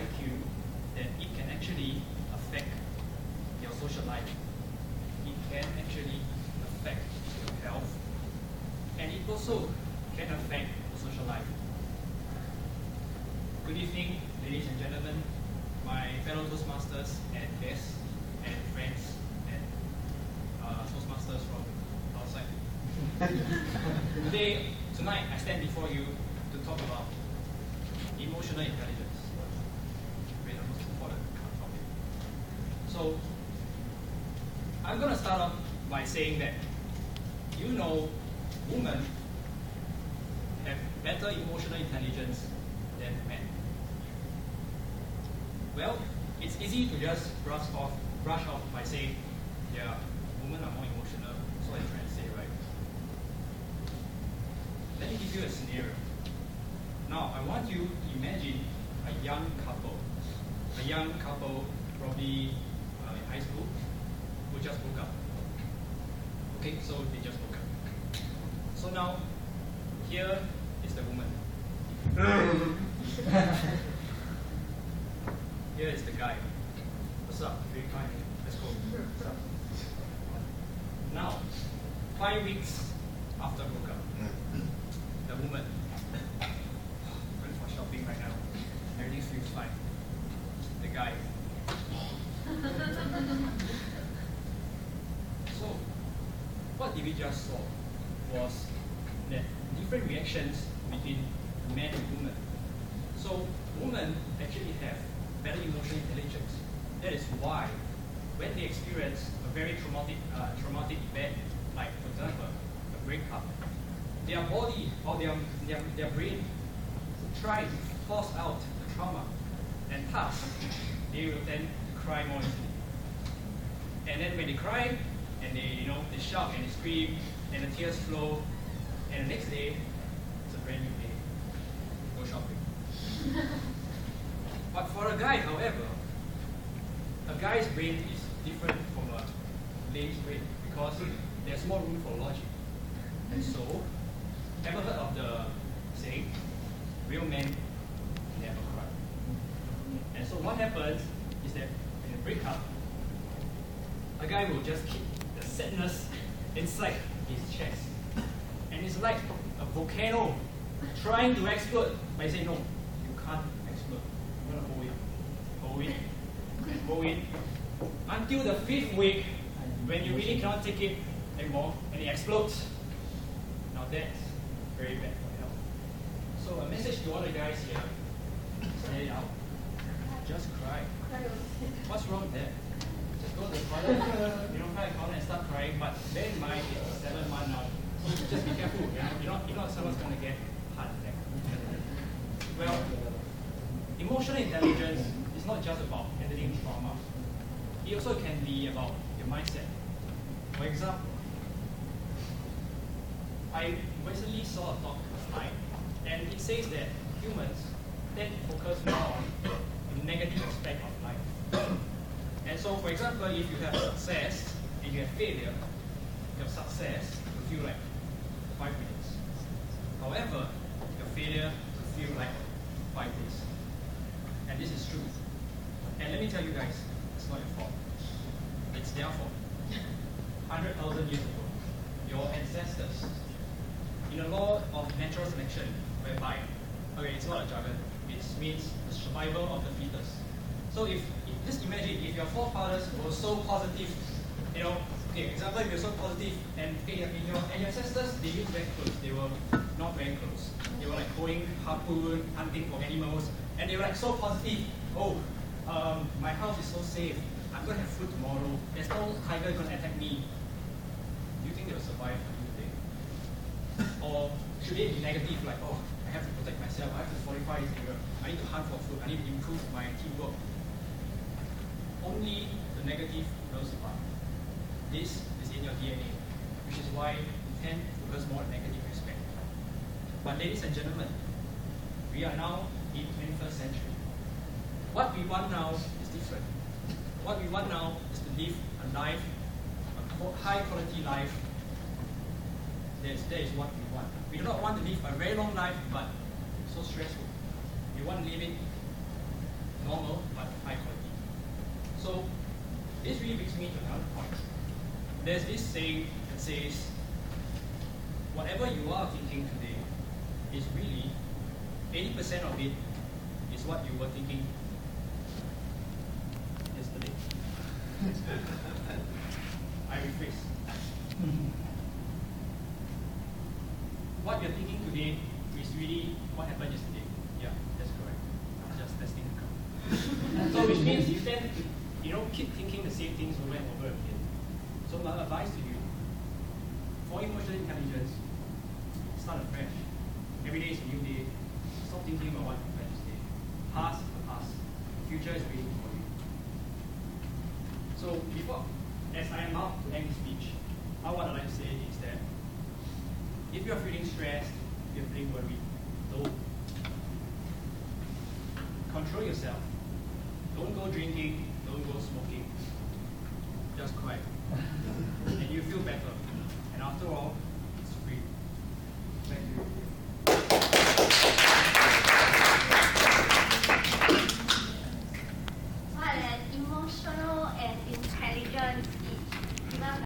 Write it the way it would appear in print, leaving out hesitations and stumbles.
IQ that it can actually affect your social life. It can actually affect your health, and it also can affect your social life. Good evening, ladies and gentlemen, my fellow Toastmasters and guests and friends and Toastmasters from outside. Tonight, I stand before you to talk about emotional intelligence. Very the most important topic. So, I'm going to start off by saying that women have better emotional intelligence than men. Well, it's easy to just brush off by saying, yeah, women are more emotional. That's what I'm trying to say, right? Let me give you a scenario. Now, I want you to imagine a young couple probably in high school, who just broke up. Okay, so they just broke up. So now, here is the woman. Here is the guy. What's up? Very fine. Let's go. What's up? Now, 5 weeks after broke up, the woman went for shopping right now. Everything feels fine. The guy. So, what did we just saw was that different reactions between men and women. So, women actually have better emotional intelligence. That is why, when they experience a very traumatic event, like for example, a breakup, their body or their brain try to force out the trauma, and thus they will tend to cry more easily. And then when they cry, and they shout and they scream, and the tears flow, and the next day it's a brand new day. Go shopping. But for a guy, however, a guy's brain is different from a lady's brain because there's more room for logic. And so, ever heard of the saying, real men never cry? And so what happens is that in a breakup, a guy will just keep the sadness inside his chest. And it's like a volcano trying to explode. But he says, no, you can't explode. You're going to hold it, until the 5th week, when you really cannot take it anymore, and it explodes. Now that's very bad for health. So a message to all the guys here, say it out. Just cry. What's wrong with that? Just go to the toilet, cry in the corner and start crying, but bear in mind it's 7 months now. Just be careful, if not someone's going to get heart attack. Well, emotional intelligence is not just about handling trauma. It also can be about your mindset. For example, I recently saw a talk online, and it says that humans tend to focus more on the negative aspect of life. And so, for example, if you have success and you have failure, your success will feel like 5 minutes. However, your failure will feel like 5 days. And this is true. And let me tell you guys, it's not your fault. It's their fault. 100,000 years ago, your ancestors, in a law of natural selection, whereby, okay, it's not a jargon, it means the survival of the fetus. So just imagine if your forefathers were so positive, example, if you're so positive, and your ancestors, they used very close, they were not very close. They were like going harpoon, hunting for animals, and they were like so positive. My house is so safe. I'm going to have food tomorrow. There's no tiger going to attack me. Do you think they will survive until today? Or should they be negative, like, I have to protect myself, I have to fortify this area, I need to hunt for food, I need to improve my teamwork. Only the negative will survive. This is in your DNA, which is why you tend to focus more on negative aspect. But ladies and gentlemen, we are now in 21st century. What we want now is different. What we want now is to live a life, a high quality life. That is what we want. We do not want to live a very long life, but so stressful. We want to live it normal. this really brings me to another point. There's this saying that says, whatever you are thinking today is really 80% of it is what you were thinking yesterday. I rephrase. What you're thinking today is really what happened yesterday. Yeah, that's correct. I'm just testing the count. So which means you tend to, keep thinking the same things over and over again. So my advice to you, for emotional intelligence, start afresh. Every day is a new day. Stop thinking about what happened yesterday. Past is the past. The future is waiting for you. So as I am about to end this speech, what I'd like to say is that if you're feeling stressed, if you're feeling worried, don't. Control yourself. Don't go drinking, don't go smoking. Just quiet. And you feel better. And after all,